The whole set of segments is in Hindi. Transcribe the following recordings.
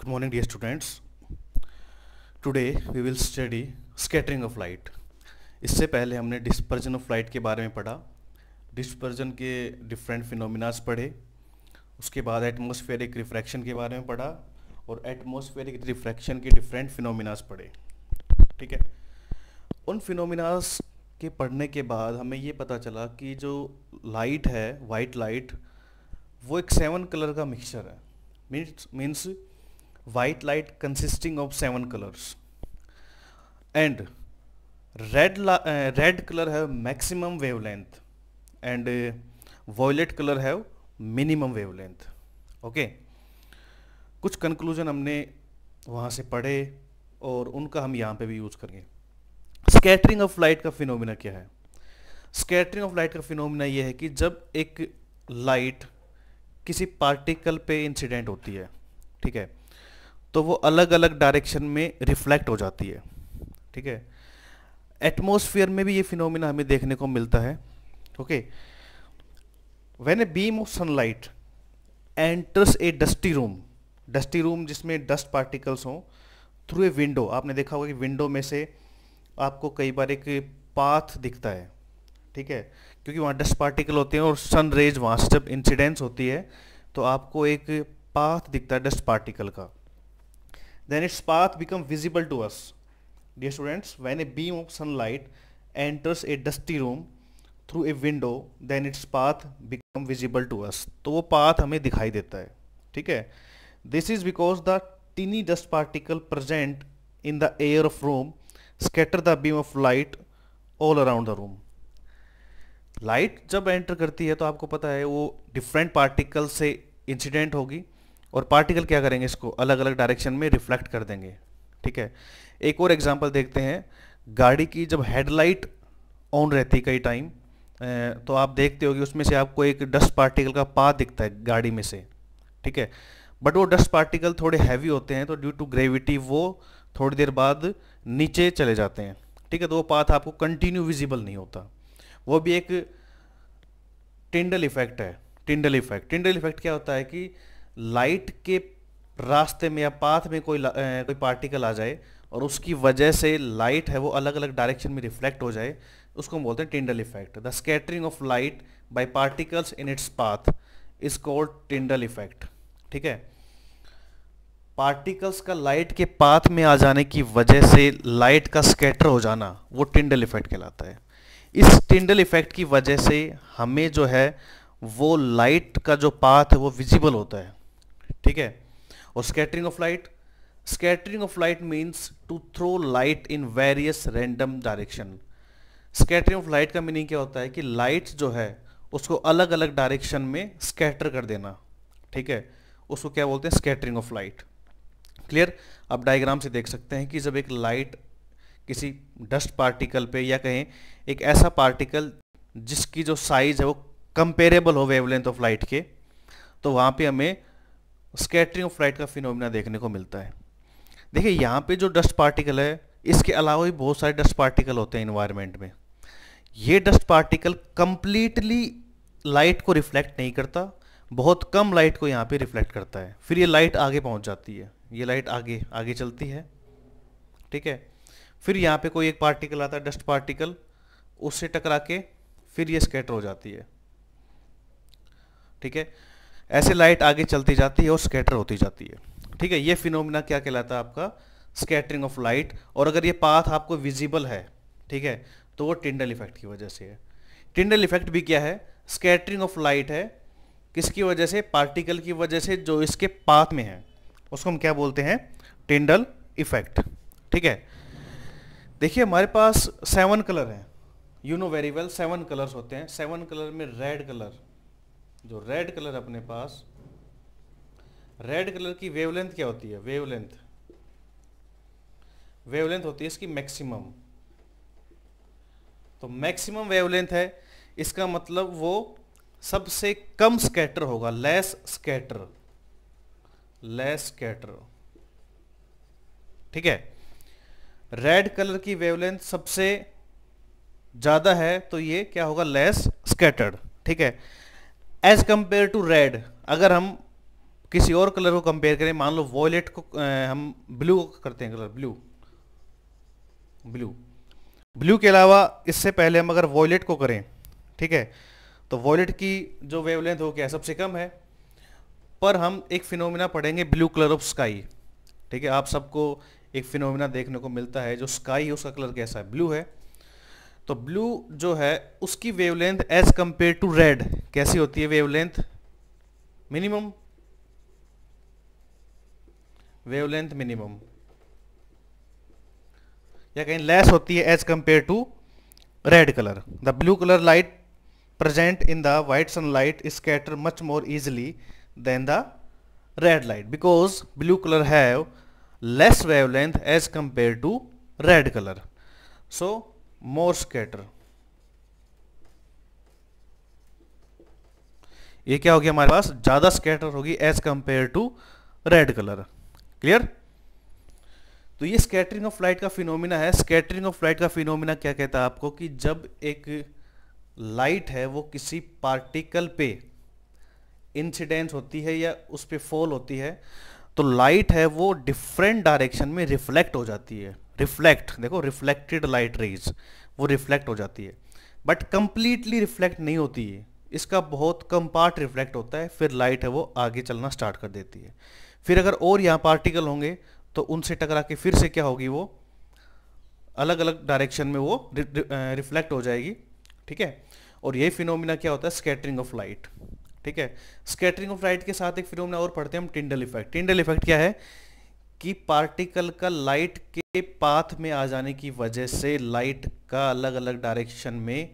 Good morning, dear students. Today we will study scattering of light. इससे पहले हमने डिस्पर्जन ऑफ लाइट के बारे में पढ़ा, डिस्पर्जन के डिफरेंट फिनोमिनास पढ़े, उसके बाद एटमॉस्फेरिक रिफ्रैक्शन के बारे में पढ़ा और एटमॉस्फेरिक रिफ्रैक्शन के डिफरेंट फिनोमिनास पढ़े। ठीक है, उन फिनोमिनास के पढ़ने के बाद हमें ये पता चला कि जो लाइट है, वाइट लाइट, वो एक 7 कलर का मिक्सचर है। Means white light consisting of 7 colors and red color have maximum wavelength and violet color have minimum wavelength. Okay, कुछ कंक्लूजन हमने वहाँ से पढ़े और उनका हम यहाँ पे भी यूज करेंगे। स्कैटरिंग ऑफ लाइट का फिनोमिना क्या है? स्कैटरिंग ऑफ लाइट का फिनोमिना ये है कि जब एक लाइट किसी पार्टिकल पे इंसिडेंट होती है, ठीक है, तो वो अलग अलग डायरेक्शन में रिफ्लेक्ट हो जाती है। ठीक है, एटमॉस्फेयर में भी ये फिनोमिना हमें देखने को मिलता है। Okay, when a beam of sunlight enters A dusty room जिसमें डस्ट पार्टिकल्स हों, थ्रू ए विंडो, आपने देखा होगा कि विंडो में से आपको कई बार एक पाथ दिखता है। ठीक है, क्योंकि वहाँ डस्ट पार्टिकल होते हैं और सन रेज वहाँ से जब इंसिडेंस होती है तो आपको एक पाथ दिखता है डस्ट पार्टिकल का। Then its path become visible to us. Dear students, when a beam of sunlight enters a dusty room through a window, then its path become visible to us. तो वो पाथ हमें दिखाई देता है। ठीक है, this is because the tiny dust particle present in the air of room scatter the beam of light all around the room. Light जब एंटर करती है तो आपको पता है वो डिफरेंट पार्टिकल से इंसिडेंट होगी और पार्टिकल क्या करेंगे, इसको अलग अलग डायरेक्शन में रिफ्लेक्ट कर देंगे। ठीक है, एक और एग्जांपल देखते हैं। गाड़ी की जब हेडलाइट ऑन रहती है कई टाइम, तो आप देखते हो कि उसमें से आपको एक डस्ट पार्टिकल का पाथ दिखता है गाड़ी में से। ठीक है, बट वो डस्ट पार्टिकल थोड़े हैवी होते हैं तो ड्यू टू ग्रेविटी वो थोड़ी देर बाद नीचे चले जाते हैं। ठीक है, तो वो पाथ आपको कंटिन्यू विजिबल नहीं होता। वो भी एक टिंडल इफेक्ट है। टिंडल इफेक्ट क्या होता है कि लाइट के रास्ते में या पाथ में कोई पार्टिकल आ जाए और उसकी वजह से लाइट है वो अलग अलग डायरेक्शन में रिफ्लेक्ट हो जाए, उसको हम बोलते हैं Tyndall effect. The scattering of light by particles in its path is called Tyndall effect. ठीक है, पार्टिकल्स का लाइट के पाथ में आ जाने की वजह से लाइट का स्कैटर हो जाना, वो टिंडल इफेक्ट कहलाता है। इस टिंडल इफेक्ट की वजह से हमें जो है वो लाइट का जो पाथ है वो विजिबल होता है। ठीक है, और scattering of light means to throw light in various random direction. Scattering of light का मीनिंग क्या होता है कि लाइट जो है उसको अलग अलग डायरेक्शन में स्कैटर कर देना। ठीक है, उसको क्या बोलते हैं, स्कैटरिंग ऑफ लाइट। क्लियर? आप डायग्राम से देख सकते हैं कि जब एक लाइट किसी डस्ट पार्टिकल पे या कहें एक ऐसा पार्टिकल जिसकी जो साइज है वो कंपेरेबल हो वेवलेंथ ऑफ लाइट के, तो वहाँ पे हमें स्कैटरिंग ऑफ लाइट का फिनोमिना देखने को मिलता है। देखिए यहाँ पे जो डस्ट पार्टिकल है, इसके अलावा भी बहुत सारे डस्ट पार्टिकल होते हैं इन्वायरमेंट में। ये डस्ट पार्टिकल कंप्लीटली लाइट को रिफ्लेक्ट नहीं करता, बहुत कम लाइट को यहाँ पे रिफ्लेक्ट करता है। फिर ये लाइट आगे पहुँच जाती है, ये लाइट आगे आगे चलती है। ठीक है, फिर यहाँ पे कोई एक पार्टिकल आता है, डस्ट पार्टिकल, उससे टकरा के फिर ये स्कैटर हो जाती है। ठीक है, ऐसे लाइट आगे चलती जाती है और स्कैटर होती जाती है। ठीक है, ये फिनोमिना क्या कहलाता है, आपका स्कैटरिंग ऑफ लाइट। और अगर ये पाथ आपको विजिबल है, ठीक है, तो वो टिंडल इफेक्ट की वजह से है। टिंडल इफेक्ट भी क्या है, स्कैटरिंग ऑफ लाइट है। किसकी वजह से? पार्टिकल की वजह से जो इसके पाथ में है, उसको हम क्या बोलते हैं, टिंडल इफेक्ट। ठीक है, देखिए हमारे पास 7 कलर हैं, you know very well 7 colours होते हैं। 7 कलर में रेड कलर, जो रेड कलर अपने पास, रेड कलर की वेवलेंथ क्या होती है, वेवलेंथ होती है इसकी मैक्सिमम। तो मैक्सिमम वेवलेंथ है, इसका मतलब वो सबसे कम स्कैटर होगा, लेस स्कैटर। ठीक है, रेड कलर की वेवलेंथ सबसे ज्यादा है तो ये क्या होगा, लेस स्कैटर्ड। ठीक है, एज कंपेयर टू रेड, अगर हम किसी और कलर को कंपेयर करें, मान लो वॉयलेट को हम ब्लू करते हैं, कलर ब्लू, ब्लू ब्लू के अलावा इससे पहले हम अगर वॉयलेट को करें, ठीक है, तो वॉयलेट की जो वेवलेंथ हो क्या है, सबसे कम है। पर हम एक फिनोमिना पढ़ेंगे ब्लू कलर ऑफ स्काई, ठीक है, आप सबको एक फिनोमिना देखने को मिलता है, जो स्काई है उसका कलर कैसा है, ब्लू है। तो ब्लू जो है उसकी wavelength as compare to red कैसी होती है, वेवलेंथ मिनिमम, वेवलेंथ मिनिमम, या कहीं लेस होती है as compare to red colour. The blue colour light present in the white sunlight scatter much more easily than the red light because blue color have less wavelength as compared to red color, so more scatter। ये क्या हो गया हमारे पास, ज्यादा स्कैटर होगी as compare to red colour. Clear? तो ये स्कैटरिंग ऑफ लाइट का फिनोमिना है। स्कैटरिंग ऑफ लाइट का फिनोमिना क्या कहता है आपको, कि जब एक लाइट है वो किसी पार्टिकल पे इंसिडेंस होती है या उस पे फॉल होती है, तो लाइट है वो डिफरेंट डायरेक्शन में रिफ्लेक्ट हो जाती है। रिफ्लेक्ट, देखो रिफ्लेक्टेड लाइट रेज वो रिफ्लेक्ट हो जाती है, बट कंप्लीटली रिफ्लेक्ट नहीं होती है, इसका बहुत कम पार्ट रिफ्लेक्ट होता है, फिर लाइट है वो आगे चलना स्टार्ट कर देती है। फिर अगर और यहाँ पार्टिकल होंगे तो उनसे टकरा के फिर से क्या होगी, वो अलग अलग डायरेक्शन में वो रिफ्लेक्ट हो जाएगी, ठीक है। और ये फिनोमिना क्या होता है, स्कैटरिंग ऑफ लाइट, ठीक है। स्कैटरिंग ऑफ लाइट के साथ एक फिनोमिना और पढ़ते हैं हम, टिंडल इफेक्ट। टिंडल इफेक्ट क्या है, कि पार्टिकल का लाइट के पाथ में आ जाने की वजह से लाइट का अलग अलग डायरेक्शन में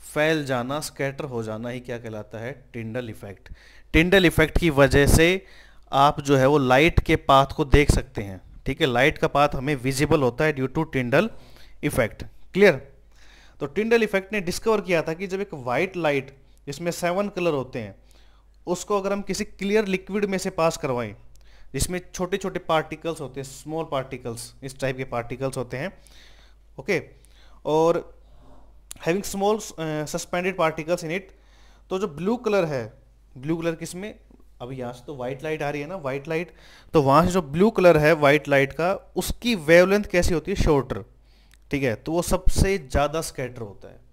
फैल जाना, स्कैटर हो जाना ही क्या कहलाता है, टिंडल इफेक्ट। टिंडल इफेक्ट की वजह से आप जो है वो लाइट के पाथ को देख सकते हैं, ठीक है, लाइट का पाथ हमें विजिबल होता है due to Tyndall effect. Clear? तो टिंडल इफेक्ट ने डिस्कवर किया था कि जब एक वाइट लाइट जिसमें 7 कलर होते हैं उसको अगर हम किसी क्लियर लिक्विड में से पास करवाएं जिसमें छोटे छोटे पार्टिकल्स होते हैं, स्मॉल पार्टिकल्स, इस टाइप के पार्टिकल्स होते हैं, ओके, और having small suspended particles in it, तो जो ब्लू कलर है, ब्लू कलर किसमें, अभी यहाँ से तो वाइट लाइट आ रही है ना, वाइट लाइट, तो वहाँ से जो ब्लू कलर है वाइट लाइट का, उसकी वेवलेंथ कैसी होती है, शॉर्टर, ठीक है, तो वो सबसे ज़्यादा स्कैटर होता है।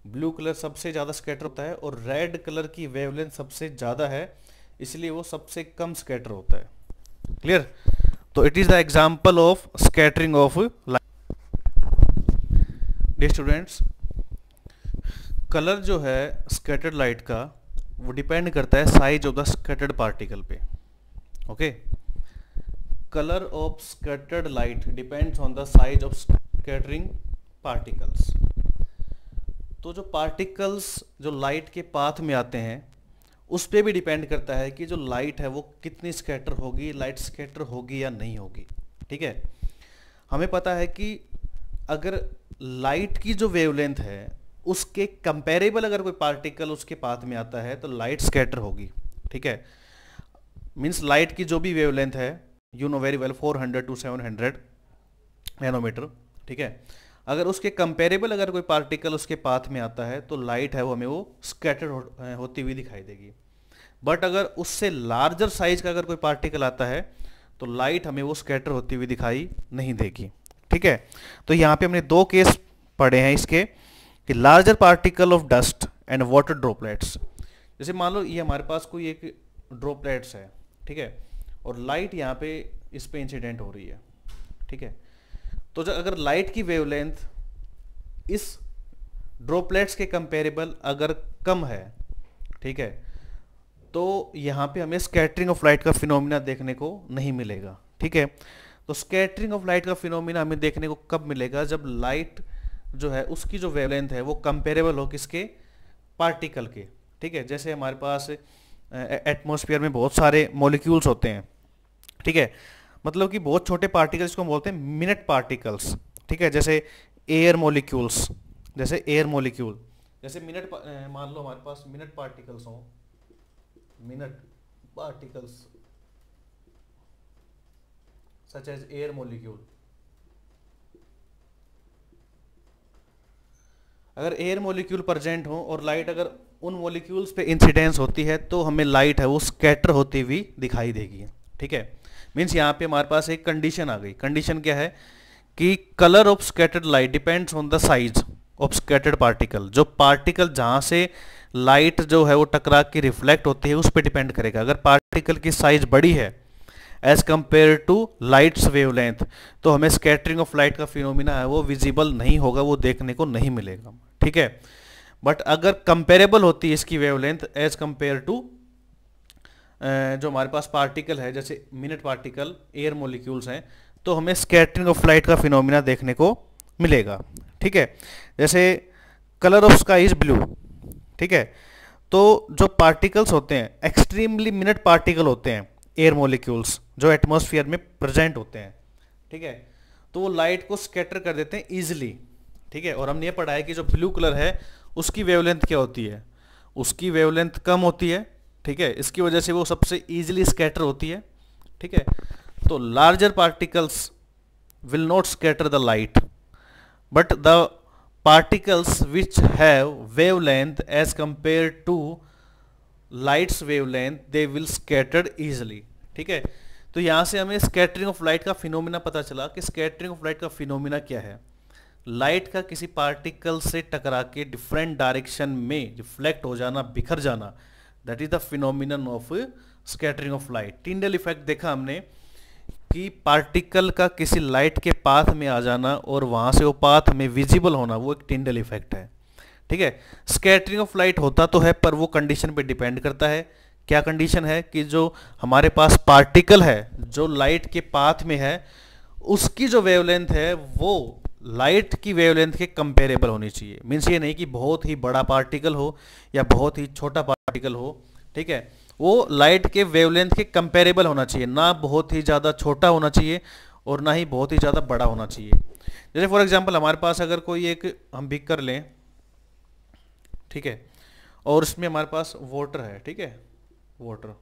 ब्लू कलर सबसे ज़्यादा स्कैटर होता है और रेड कलर की वेवलेंथ सबसे ज़्यादा है, इसलिए वो सबसे कम स्कैटर होता है। क्लियर? तो it is the example of scattering of light. Dear students, colour जो है स्कैटर्ड लाइट का वो डिपेंड करता है size of the scattered particle पे, okay. Colour of scattered light depends on the size of scattering particles. तो जो पार्टिकल्स जो लाइट के पाथ में आते हैं उस पर भी डिपेंड करता है कि जो लाइट है वो कितनी स्कैटर होगी, लाइट स्कैटर होगी या नहीं होगी, ठीक है। हमें पता है कि अगर लाइट की जो वेवलेंथ है उसके कंपेरेबल अगर कोई पार्टिकल उसके पाथ में आता है तो लाइट स्कैटर होगी, ठीक है। मीन्स लाइट की जो भी वेवलेंथ है, you know very well, 400 to 700 nanometre, ठीक है, अगर उसके कंपेरेबल अगर कोई पार्टिकल उसके पाथ में आता है तो लाइट है वो हमें वो स्कैटर होती हुई दिखाई देगी। बट अगर उससे लार्जर साइज का अगर कोई पार्टिकल आता है तो लाइट हमें वो स्कैटर होती हुई दिखाई नहीं देगी, ठीक है। तो यहाँ पे हमने 2 केस पढ़े हैं इसके, कि larger particle of dust and water droplets. जैसे मान लो ये हमारे पास कोई एक ड्रॉपलेट्स है, ठीक है, और लाइट यहाँ पे इस पे इंसिडेंट हो रही है, ठीक है, तो जो अगर लाइट की वेवलेंथ इस ड्रॉपलेट्स के कंपेरेबल अगर कम है, ठीक है, तो यहाँ पे हमें स्कैटरिंग ऑफ लाइट का फिनोमिना देखने को नहीं मिलेगा, ठीक है। तो स्कैटरिंग ऑफ लाइट का फिनोमिना हमें देखने को कब मिलेगा, जब लाइट जो है उसकी जो वेवलेंथ है वो कंपेरेबल हो किसके, पार्टिकल के, ठीक है। जैसे हमारे पास एटमॉस्फेयर में बहुत सारे मॉलिक्यूल्स होते हैं, ठीक है, मतलब कि बहुत छोटे पार्टिकल्स को हम बोलते हैं मिनट पार्टिकल्स, ठीक है, जैसे एयर मॉलिक्यूल्स, जैसे एयर मॉलिक्यूल, जैसे मिनट, मान लो हमारे पास मिनट पार्टिकल्स हों, minute particles such as air molecule. अगर एयर मॉलिक्यूल प्रेजेंट हो और लाइट अगर उन मॉलिक्यूल्स पे इंसिडेंस होती है तो हमें लाइट है वो स्कैटर होती हुई दिखाई देगी, ठीक है। मीन्स यहाँ पे हमारे पास एक कंडीशन आ गई। कंडीशन क्या है कि colour of scattered light depends on the size of scattered particle. जो पार्टिकल जहाँ से लाइट जो है वो टकरा के रिफ्लेक्ट होती है उस पर डिपेंड करेगा। अगर पार्टिकल की साइज बड़ी है as compare to light's wavelength, तो हमें स्कैटरिंग ऑफ लाइट का फिनोमिना है वो विजिबल नहीं होगा, वो देखने को नहीं मिलेगा, ठीक है। बट अगर कंपेरेबल होती है इसकी वेवलेंथ एज कंपेयर टू जो हमारे पास पार्टिकल है, जैसे मिनट पार्टिकल, एयर मॉलिक्यूल्स हैं, तो हमें स्कैटरिंग ऑफ लाइट का फिनोमिना देखने को मिलेगा, ठीक है। जैसे colour of sky is blue, ठीक है। तो जो पार्टिकल्स होते हैं एक्सट्रीमली मिनट पार्टिकल होते हैं, एयर मॉलिक्यूल्स जो एटमॉस्फेयर में प्रेजेंट होते हैं, ठीक है, तो वो लाइट को स्कैटर कर देते हैं इजीली, ठीक है। और हमने ये पढ़ा है कि जो ब्लू कलर है उसकी वेवलेंथ क्या होती है, उसकी वेवलेंथ कम होती है, ठीक है। इसकी वजह से वो सबसे इजीली स्कैटर होती है, ठीक है। तो larger particles will not scatter the light, but the particles which have wavelength as compare to light's wavelength they will scattered easily, ठीक है। तो यहाँ से हमें स्कैटरिंग ऑफ लाइट का फिनोमिना पता चला कि स्कैटरिंग ऑफ लाइट का फिनोमिना क्या है। लाइट का किसी पार्टिकल से टकरा के डिफरेंट डायरेक्शन में रिफ्लेक्ट हो जाना, बिखर जाना, that is the phenomenon of scattering of light. Tyndall effect देखा हमने कि पार्टिकल का किसी लाइट के पाथ में आ जाना और वहाँ से वो पाथ में विजिबल होना, वो एक टिंडल इफेक्ट है, ठीक है। स्कैटरिंग ऑफ लाइट होता तो है पर वो कंडीशन पे डिपेंड करता है। क्या कंडीशन है कि जो हमारे पास पार्टिकल है जो लाइट के पाथ में है उसकी जो वेवलेंथ है वो लाइट की वेवलेंथ के कंपेरेबल होनी चाहिए। मीन्स ये नहीं कि बहुत ही बड़ा पार्टिकल हो या बहुत ही छोटा पार्टिकल हो, ठीक है, वो लाइट के वेवलेंथ के कंपेरेबल होना चाहिए, ना बहुत ही ज़्यादा छोटा होना चाहिए और ना ही बहुत ही ज़्यादा बड़ा होना चाहिए। जैसे फॉर एग्जांपल हमारे पास अगर कोई एक हम बीकर लें, ठीक है, और उसमें हमारे पास वाटर है, ठीक है, वाटर,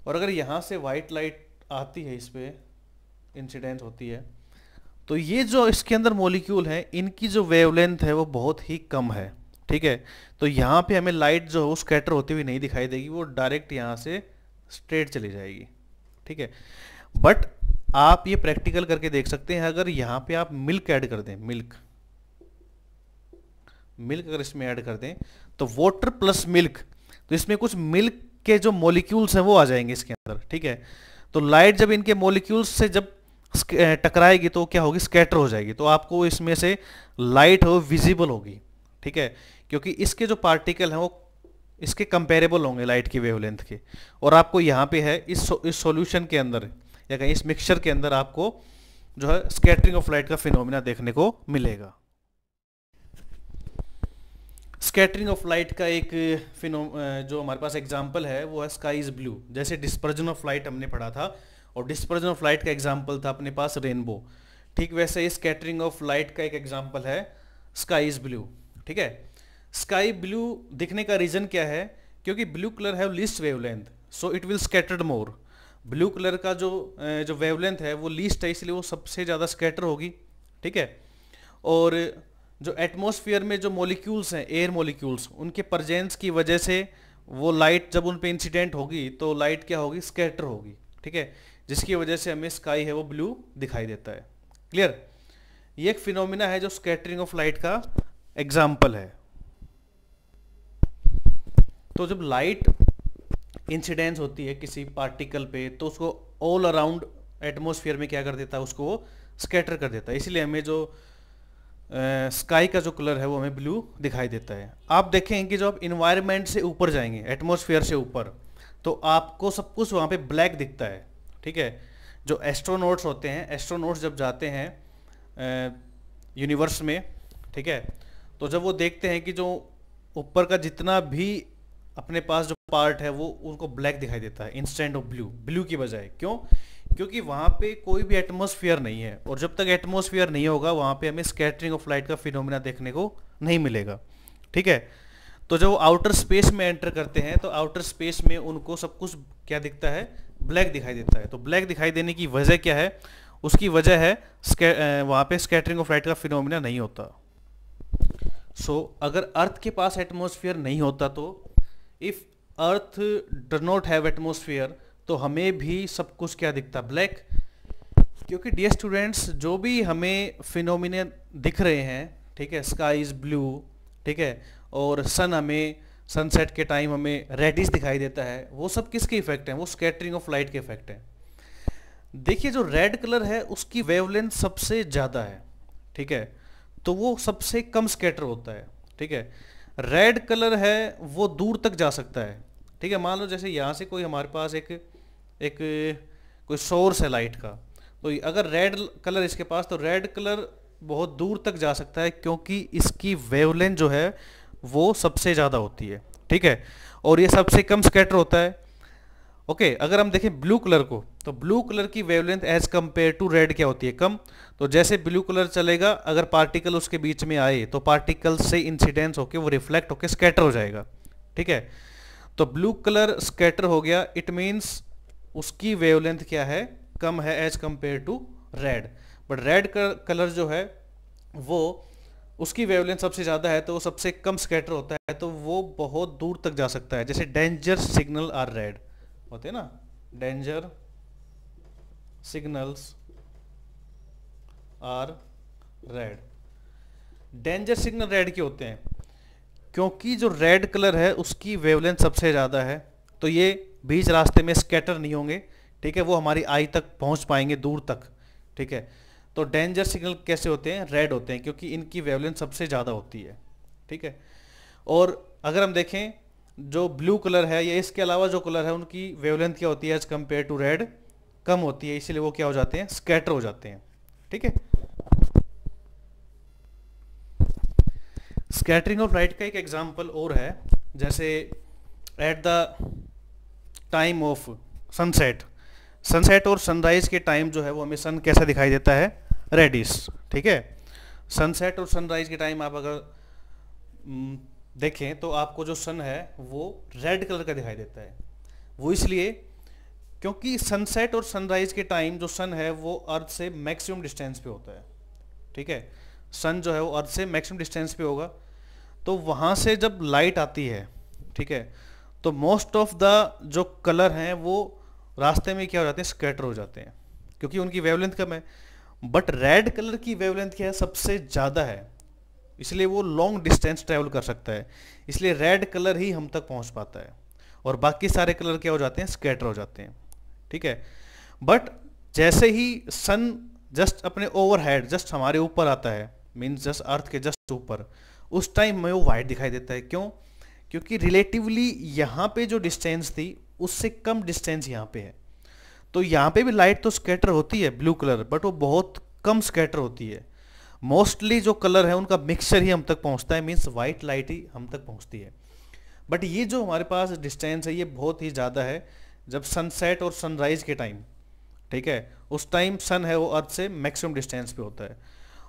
और अगर यहाँ से वाइट लाइट आती है, इस पे इंसिडेंस होती है, तो ये जो इसके अंदर मॉलिक्यूल है इनकी जो वेवलेंथ है वो बहुत ही कम है, ठीक है। तो यहाँ पे हमें लाइट जो है वो स्कैटर होती हुई नहीं दिखाई देगी, वो डायरेक्ट यहाँ से स्ट्रेट चली जाएगी, ठीक है। बट आप ये प्रैक्टिकल करके देख सकते हैं, अगर यहाँ पे आप मिल्क ऐड कर दें, मिल्क अगर इसमें ऐड कर दें तो वाटर प्लस मिल्क, तो इसमें कुछ मिल्क के जो मॉलिक्यूल्स हैं वो आ जाएंगे इसके अंदर, ठीक है। तो लाइट जब इनके मॉलिक्यूल्स से जब टकराएगी तो क्या होगी, स्कैटर हो जाएगी, तो आपको इसमें से लाइट हो विजिबल होगी, ठीक है, क्योंकि इसके जो पार्टिकल हैं वो इसके कंपेरेबल होंगे लाइट की वेवलेंथ के। और आपको यहाँ पे है इस सॉल्यूशन के अंदर या कहीं इस मिक्सचर के अंदर आपको जो है स्कैटरिंग ऑफ लाइट का फिनोमिना देखने को मिलेगा। स्कैटरिंग ऑफ लाइट का एक जो हमारे पास एग्जांपल है वो है स्काई इज ब्लू। जैसे डिस्पर्जन ऑफ लाइट हमने पढ़ा था और डिस्पर्जन ऑफ लाइट का एग्जांपल था अपने पास रेनबो, ठीक वैसे ही स्कैटरिंग ऑफ लाइट का एक एग्जांपल है स्काई इज ब्लू, ठीक है। स्काई ब्लू दिखने का रीजन क्या है, क्योंकि ब्लू कलर है least wavelength, so it will scattered more. Blue colour का जो वेवलेंथ है वो लीस्ट है, इसलिए वो सबसे ज़्यादा स्कैटर होगी, ठीक है। और जो एटमॉस्फेयर में जो मॉलिक्यूल्स हैं, एयर मॉलिक्यूल्स, उनके प्रेजेंस की वजह से वो लाइट जब उन पे इंसिडेंट होगी तो लाइट क्या होगी, स्कैटर होगी, ठीक है, जिसकी वजह से हमें स्काई है वो ब्लू दिखाई देता है। क्लियर? ये एक फिनोमिना है जो स्कैटरिंग ऑफ लाइट का एग्जाम्पल है। तो जब लाइट इंसिडेंस होती है किसी पार्टिकल पे तो उसको ऑल अराउंड एटमॉस्फेयर में क्या कर देता है, उसको स्कैटर कर देता है, इसलिए हमें जो स्काई का जो कलर है वो हमें ब्लू दिखाई देता है। आप देखें कि जब आप इन्वायरमेंट से ऊपर जाएंगे, एटमॉस्फेयर से ऊपर, तो आपको सब कुछ वहाँ पे ब्लैक दिखता है, ठीक है। जो एस्ट्रोनॉट्स होते हैं, एस्ट्रोनॉट्स जब जाते हैं यूनिवर्स में, ठीक है, तो जब वो देखते हैं कि जो ऊपर का जितना भी अपने पास जो पार्ट है वो उनको ब्लैक दिखाई देता है इंस्टेंट ऑफ ब्लू की बजाय। क्यों? क्योंकि वहाँ पे कोई भी एटमॉस्फेयर नहीं है, और जब तक एटमॉस्फेयर नहीं होगा वहाँ पे हमें स्कैटरिंग ऑफ लाइट का फिनोमिना देखने को नहीं मिलेगा, ठीक है। तो जब वो आउटर स्पेस में एंटर करते हैं तो आउटर स्पेस में उनको सब कुछ क्या दिखता है, ब्लैक दिखाई देता है। तो ब्लैक दिखाई देने की वजह क्या है, उसकी वजह है वहाँ पे स्कैटरिंग ऑफ लाइट का फिनोमिना नहीं होता। सो अगर अर्थ के पास एटमॉस्फेयर नहीं होता तो if earth does not have atmosphere तो हमें भी सब कुछ क्या दिखता, ब्लैक। क्योंकि डियर स्टूडेंट्स, जो भी हमें फिनोमिना दिख रहे हैं, ठीक है, स्काई इज ब्लू, ठीक है, और सन हमें सनसेट के टाइम हमें रेडिश दिखाई देता है, वो सब किसके इफेक्ट हैं? वो स्कैटरिंग ऑफ लाइट के इफेक्ट हैं। देखिए जो रेड कलर है उसकी वेवलेंथ सबसे ज़्यादा है, ठीक है, तो वो सबसे कम स्कैटर होता है, ठीक है। रेड कलर है वो दूर तक जा सकता है, ठीक है। मान लो जैसे यहाँ से कोई हमारे पास एक कोई सोर्स है लाइट का, तो अगर रेड कलर इसके पास, तो रेड कलर बहुत दूर तक जा सकता है क्योंकि इसकी वेवलेंथ जो है वो सबसे ज़्यादा होती है, ठीक है, और ये सबसे कम स्कैटर होता है। ओके, अगर हम देखें ब्लू कलर को, तो ब्लू कलर की wavelength as compare to red क्या होती है? कम। तो जैसे ब्लू कलर चलेगा, अगर पार्टिकल उसके बीच में आए तो पार्टिकल से इंसिडेंस होके वो रिफ्लेक्ट होके स्कैटर हो जाएगा, ठीक है। तो ब्लू कलर स्कैटर हो गया, इट मीन्स उसकी वेवलेंथ क्या है? कम है as compare to red. But red colour जो है वो उसकी वेवलेंथ सबसे ज़्यादा है तो वो सबसे कम स्कैटर होता है, तो वो बहुत दूर तक जा सकता है। जैसे डेंजर सिग्नल आर रेड होते हैं ना, danger signals are red. Danger signal red के होते हैं क्योंकि जो रेड कलर है उसकी वेवलेंथ सबसे ज़्यादा है, तो ये बीच रास्ते में स्कैटर नहीं होंगे, ठीक है, वो हमारी आई तक पहुंच पाएंगे दूर तक, ठीक है। तो डेंजर सिग्नल कैसे होते हैं? रेड होते हैं क्योंकि इनकी वेवलेंथ सबसे ज़्यादा होती है, ठीक है। और अगर हम देखें जो ब्लू कलर है या इसके अलावा जो कलर है उनकी वेवलेंथ क्या होती है एज कंपेयर टू रेड? कम होती है, इसीलिए वो क्या हो जाते हैं? स्कैटर हो जाते हैं, ठीक है। स्कैटरिंग ऑफ लाइट का एक एग्जांपल और है, जैसे at the time of sunset, sunset और सनराइज के टाइम जो है वो हमें सन कैसा दिखाई देता है? रेडिश, ठीक है। सनसेट और सनराइज के टाइम आप अगर देखें तो आपको जो सन है वो रेड कलर का दिखाई देता है। वो इसलिए क्योंकि सनसेट और सनराइज के टाइम जो सन है वो अर्थ से मैक्सिमम डिस्टेंस पे होता है, ठीक है। सन जो है वो अर्थ से मैक्सिमम डिस्टेंस पे होगा, तो वहाँ से जब लाइट आती है, ठीक है, तो मोस्ट ऑफ द जो कलर हैं वो रास्ते में क्या हो जाते हैं? स्कैटर हो जाते हैं क्योंकि उनकी वेवलेंथ कम है। बट रेड कलर की वेवलेंथ क्या है? सबसे ज़्यादा है, इसलिए वो लॉन्ग डिस्टेंस ट्रैवल कर सकता है, इसलिए रेड कलर ही हम तक पहुंच पाता है और बाकी सारे कलर क्या हो जाते हैं? स्कैटर हो जाते हैं, ठीक है। बट जैसे ही सन जस्ट अपने ओवरहेड, जस्ट हमारे ऊपर आता है, मीन्स जस्ट अर्थ के जस्ट ऊपर, उस टाइम में वो वाइट दिखाई देता है। क्यों? क्योंकि रिलेटिवली यहाँ पे जो डिस्टेंस थी उससे कम डिस्टेंस यहाँ पे है, तो यहाँ पे भी लाइट तो स्कैटर होती है ब्लू कलर, बट वो बहुत कम स्कैटर होती है। मोस्टली जो कलर है उनका मिक्सचर ही हम तक पहुँचता है, मीन्स वाइट लाइट ही हम तक पहुँचती है। बट ये जो हमारे पास डिस्टेंस है ये बहुत ही ज़्यादा है जब सनसेट और सनराइज के टाइम, ठीक है, उस टाइम सन है वो अर्थ से मैक्सिमम डिस्टेंस पे होता है,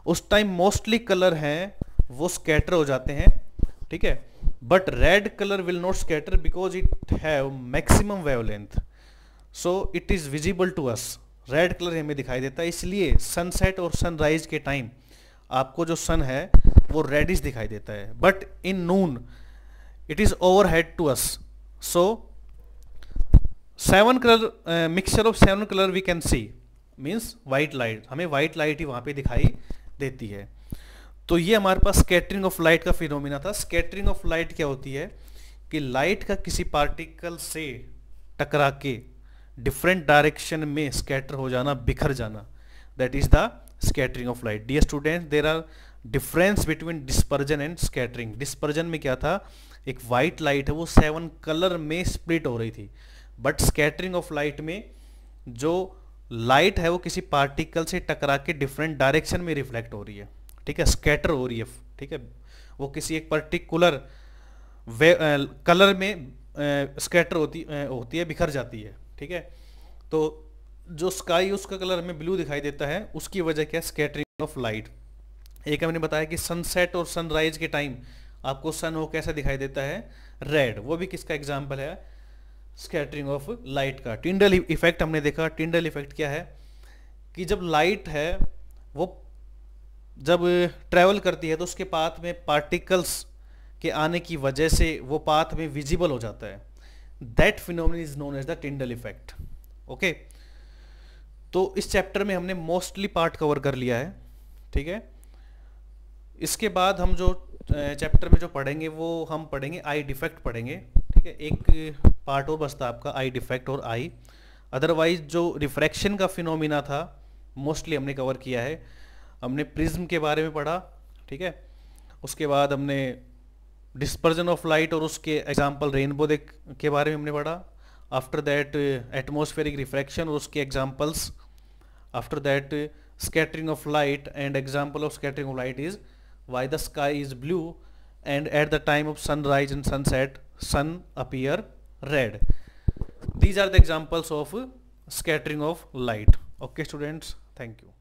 उस टाइम मोस्टली कलर हैं वो स्कैटर हो जाते हैं, ठीक है। But red colour will not scatter because it have maximum wavelength, so it is visible to us. Red colour हमें दिखाई देता है, इसलिए सनसेट और सनराइज के टाइम आपको जो सन है वो रेडिश दिखाई देता है। But in noon it is over head to us, so 7 colour mixture of 7 colour we can see, means white light, हमें वाइट लाइट ही वहाँ पे दिखाई देती है। तो ये हमारे पास स्कैटरिंग ऑफ लाइट का फिनोमिना था। स्कैटरिंग ऑफ लाइट क्या होती है कि लाइट का किसी पार्टिकल से टकरा के डिफरेंट डायरेक्शन में स्कैटर हो जाना, बिखर जाना, that is the scattering of light. Dear students, there are difference between dispersion and scattering. Dispersion में क्या था? एक वाइट लाइट है वो 7 कलर में स्प्लिट हो रही थी, बट स्कैटरिंग ऑफ लाइट में जो लाइट है वो किसी पार्टिकल से टकरा के डिफरेंट डायरेक्शन में रिफ्लेक्ट हो रही है, ठीक है, स्कैटर हो रही है, ठीक है, वो किसी एक पर्टिकुलर कलर में स्कैटर होती है, बिखर जाती है, ठीक है। तो जो स्काई उसका कलर हमें ब्लू दिखाई देता है, उसकी वजह क्या है? Scattering of light. एक हमने बताया कि सनसेट और सनराइज के टाइम आपको सन वो कैसा दिखाई देता है? रेड। वो भी किसका एग्जाम्पल है? स्कैटरिंग ऑफ लाइट का। टिंडल इफेक्ट हमने देखा। टिंडल इफेक्ट क्या है कि जब लाइट है वो जब ट्रैवल करती है तो उसके पाथ में पार्टिकल्स के आने की वजह से वो पाथ में विजिबल हो जाता है, that phenomena is known as the Tyndall effect. Okay, तो इस चैप्टर में हमने मोस्टली पार्ट कवर कर लिया है, ठीक है। इसके बाद हम जो चैप्टर में जो पढ़ेंगे वो हम पढ़ेंगे आई डिफेक्ट पढ़ेंगे, ठीक है। एक पार्ट और बचता आपका आई डिफेक्ट और आई, अदरवाइज जो रिफ्रैक्शन का फिनोमिना था मोस्टली हमने कवर किया है। हमने प्रिज्म के बारे में पढ़ा, ठीक है। उसके बाद हमने डिस्पर्जन ऑफ लाइट और उसके एग्जाम्पल रेनबो के बारे में हमने पढ़ा। आफ्टर दैट एटमॉस्फेरिक रिफ्रैक्शन और उसके examples. After that scattering of light, and example of scattering of light is why the sky is blue and at the time of sunrise and sunset sun appear red. These are the examples of scattering of light. Okay students, thank you.